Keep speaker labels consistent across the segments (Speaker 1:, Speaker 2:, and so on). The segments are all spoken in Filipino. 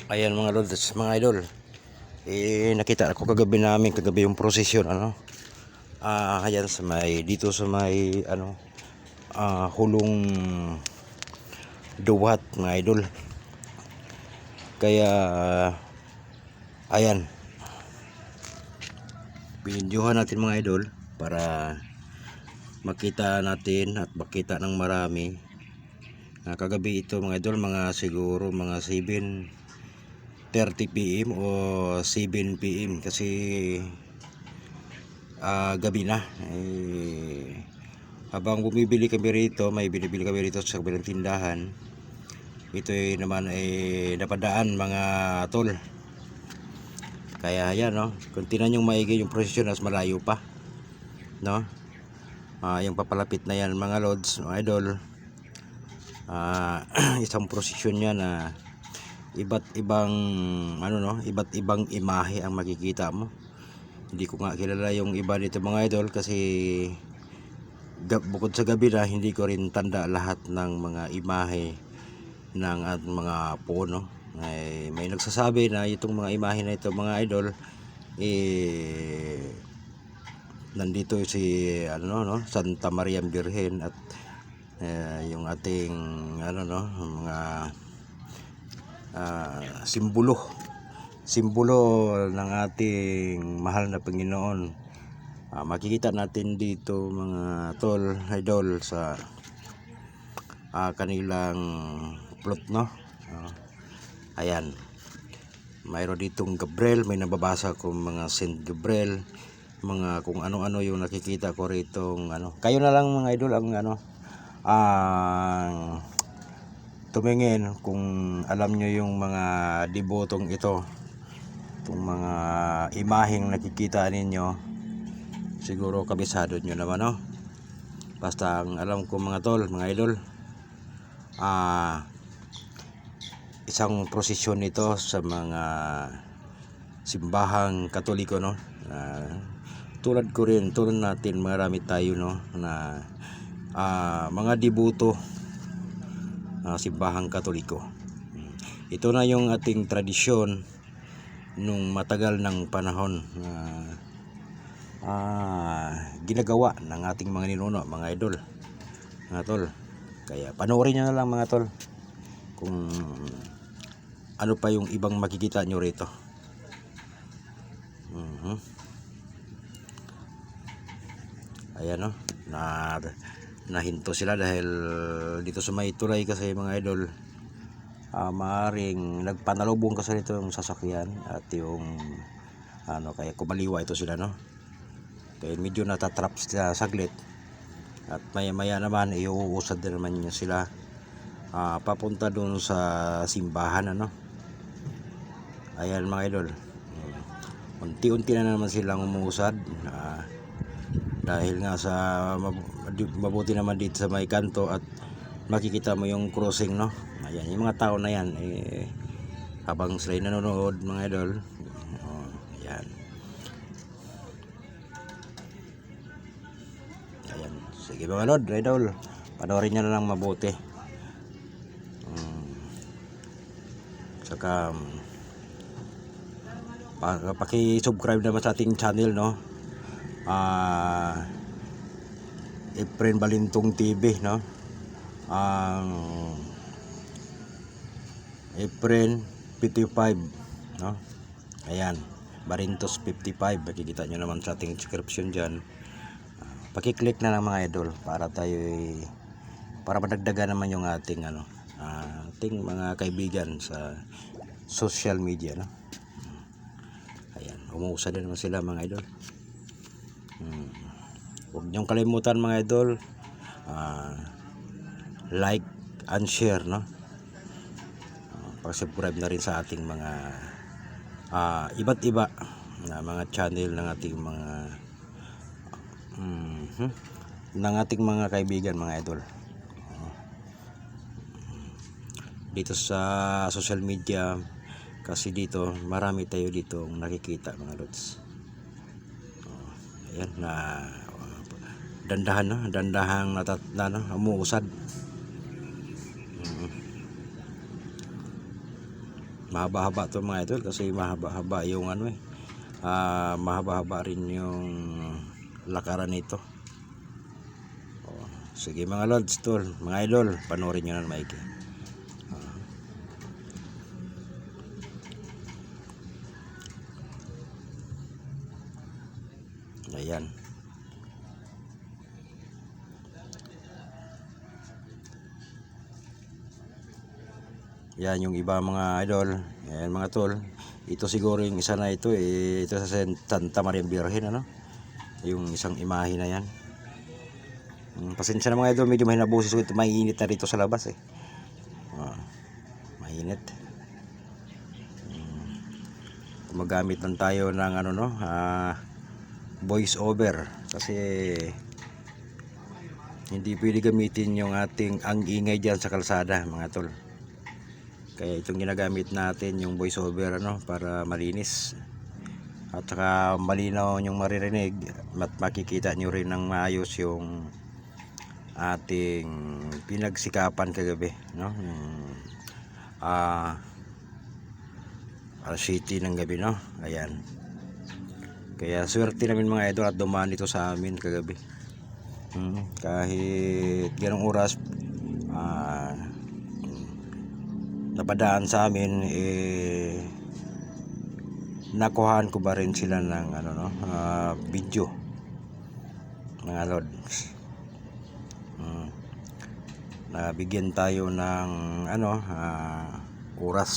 Speaker 1: Ayan mga lods, mga idol. Nakita ko kagabi yung prosesyon ayan sa may dito sa may hulong duwat mga idol. Kaya ayan, binidyohan natin mga idol para makita natin at makita ng marami. Kagabi ito mga idol, mga siguro mga 7:30 PM o 7 PM kasi gabi na. Habang bumibili kami rito, may binibili kami rito sa kabilang tindahan. Ito naman ay napadaan mga tol. Kaya yan, no, kung tinan yung maigi yung prosesyon, as malayo pa, no. Yung papalapit na yan mga lods, mga idol. Isang prosesyon niya na iba't ibang iba't ibang imahe ang makikita mo. Hindi ko nga kilala yung iba dito mga idol kasi bukod sa gabi na, hindi ko rin tanda lahat ng mga imahe ng mga puno. May nagsasabi na itong mga imahe na ito mga idol, nandito si Santa Maria Virgen at yung ating mga simbolo ng ating mahal na Panginoon. Makikita natin dito mga tol, idol, sa kanilang plot, no. Ayan, mayroon ditong Gabriel, may nababasa ko mga Saint Gabriel, mga kung ano-ano yung nakikita ko rito. Kayo na lang mga idol ang tumingin kung alam nyo yung mga debotong ito, itong mga imaheng nakikita ninyo. Siguro kabisado nyo naman, no. Basta ang alam ko mga tol, mga idol, isang prosesyon ito sa mga simbahang Katoliko, no. Tulad natin, marami tayo, no, na mga deboto simbahang Katoliko. Ito na yung ating tradisyon nung matagal ng panahon ginagawa ng ating mga ninuno, mga idol, mga tol. Kaya panoorin nyo na lang mga tol kung ano pa yung ibang makikita nyo rito. Ayan, no, nahinto sila dahil dito sa may tulay kasi mga idol, maaring nagpanalubong kasi nito yung sasakyan at yung kaya kumaliwa ito sila, no. Kaya medyo natatrap sila saglit at maya maya naman iuusad na naman niya sila papunta doon sa simbahan, Ayan mga idol, unti-unti na naman silang umuusad dahil nga sa mabuti naman dito sa may kanto at makikita mo yung crossing, no. Ayan, yung mga tao na yan habang sila nanonood mga idol. Ayan. Ayan, sige mga lord, idol, panoorin nyo na lang mabuti. Saka paki-subscribe naman sa ating channel, no. Efren Balintong TV, no. Efren 55, no. Ayan, Barintos 55, makikita nyo naman sa ating description dyan. Paki-click na lang mga idol para madagdagan naman yung ating ating mga kaibigan sa social media, no. Ayan, umuusad na naman sila mga idol. Huwag niyong kalimutan mga idol, like and share, no. Pag-subscribe na rin sa ating mga iba't iba na mga channel ng ating mga kaibigan mga idol. Dito sa social media kasi dito marami tayo dito nakikita mga lods. Ayan, dandahang umuusad. mahaba-haba to mga idol, kasi mahaba-haba yung ano mahaba-haba rin yung lakaran nito. Sige mga lods, tol, mga idol, panoorin nyo na maigi. Ayan. Yan yung iba mga idol. Ayan mga tol. Ito siguro yung isa na ito ito sa Santa Maria Virgen, ano? Yung isang imahe na yan. Pasensya na mga idol, medyo mahina boses ko, ito mainit na rito sa labas mainit. Gumagamit lang tayo ng voice over, kasi hindi pwede gamitin yung ating ang ingay dyan sa kalsada mga tol. Kaya itong ginagamit natin yung voice over para malinis at saka malinaw yung maririnig at makikita nyo rin ng maayos yung ating pinagsikapan kagabi, no? Alas 7 ng gabi, no? Ayan. Kaya swerte namin mga idol at dumaan dito sa amin kagabi. Kahit ganong oras napadaan sa amin, nakuhaan ko ba rin sila ng video mga lods. Nabigyan tayo ng oras.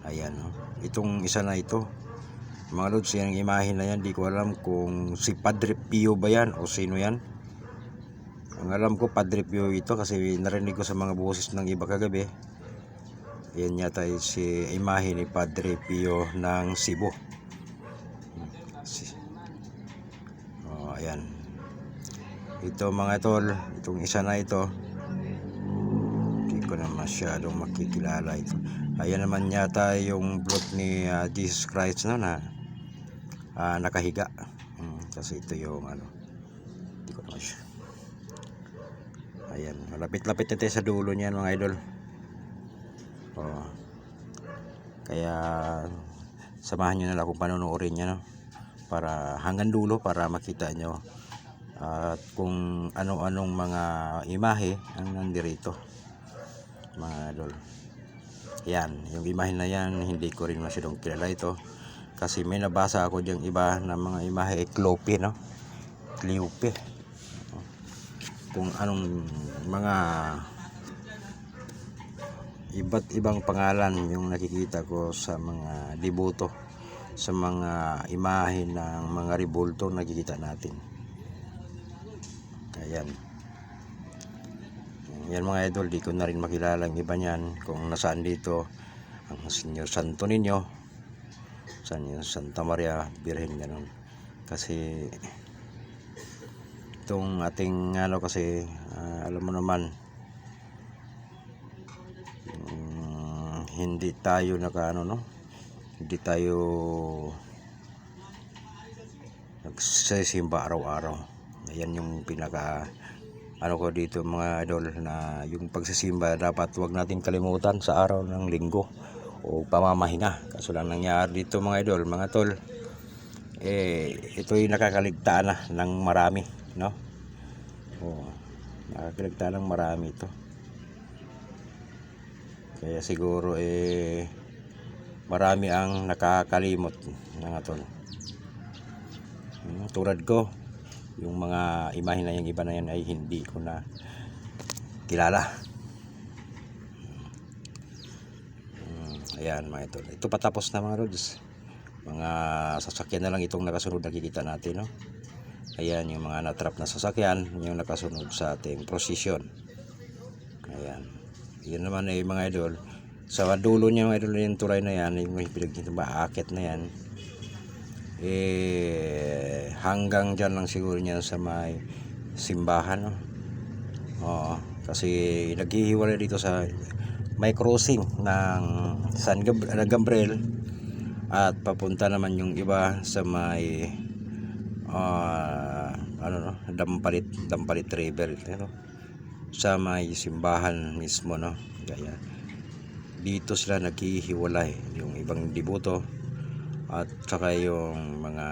Speaker 1: Ayan, itong isa na ito mga lods, yung imahe na yan, di ko alam kung si Padre Pio ba yan o sino yan. Ang alam ko Padre Pio ito, kasi narinig ko sa mga boses ng iba kagabi. Yan yata si imahe ni Padre Pio ng Cebu. Ayan. Ito mga tol, itong isa na ito, hindi ko na masyadong makikilala ito. Ayan naman yata yung blood ni Jesus Christ na nakahiga. Kasi ito yung hindi ko na masyadong. Ayan, malapit-lapit na tayo sa dulo niyan mga idol. Kaya samahan nyo na lang kung panonoorin niya, no? Para hanggang dulo, para makita nyo at kung ano-anong mga imahe ang nandirito mga idol. Yan, yung imahe na yan, hindi ko rin masyadong kilala ito, kasi may nabasa ako diyang iba na mga imahe Cleope, no? Cleope, kung anong mga iba't ibang pangalan yung nakikita ko sa mga deboto, sa mga imahe ng mga rebulto nakikita natin. Ayan. Yan mga idol, di ko na rin makilala ang iba niyan, kung nasaan dito ang Senyor Santo Niño, Santa Maria Virgen, ganun. Kasi itong ating kasi alam mo naman, hindi tayo hindi tayo nagsisimba araw-araw. Ayan yung pinaka ko dito mga idol, na yung pagsisimba dapat wag natin kalimutan sa araw ng linggo o pamamahinga. Kaso lang nangyari dito mga idol, mga tol, ito'y nakakaligtaan na ng marami, no? Nakakaligtaan ng marami ito. Kaya siguro marami ang nakakalimot mga tol. Tulad ko, yung mga imahe na yung iba na yan ay hindi ko na kilala. Ayan mga tol, ito patapos na mga lods. Mga sasakyan na lang itong nakasunod nakikita natin, no? Ayan yung mga natrap na sasakyan, yung nakasunod sa ating prosesyon. Ayan, yun naman mga idol, sa dulo niya mga idol, yung turay na yan, yung pinag-aakit na yan, hanggang dyan lang siguro niya sa may simbahan, no? Kasi naghihiwalay dito sa may crossing ng San Gabriel, at papunta naman yung iba sa may Dampalit River, sa may simbahan mismo, no? Kaya dito sila naghihiwalay, yung ibang deboto at saka yung mga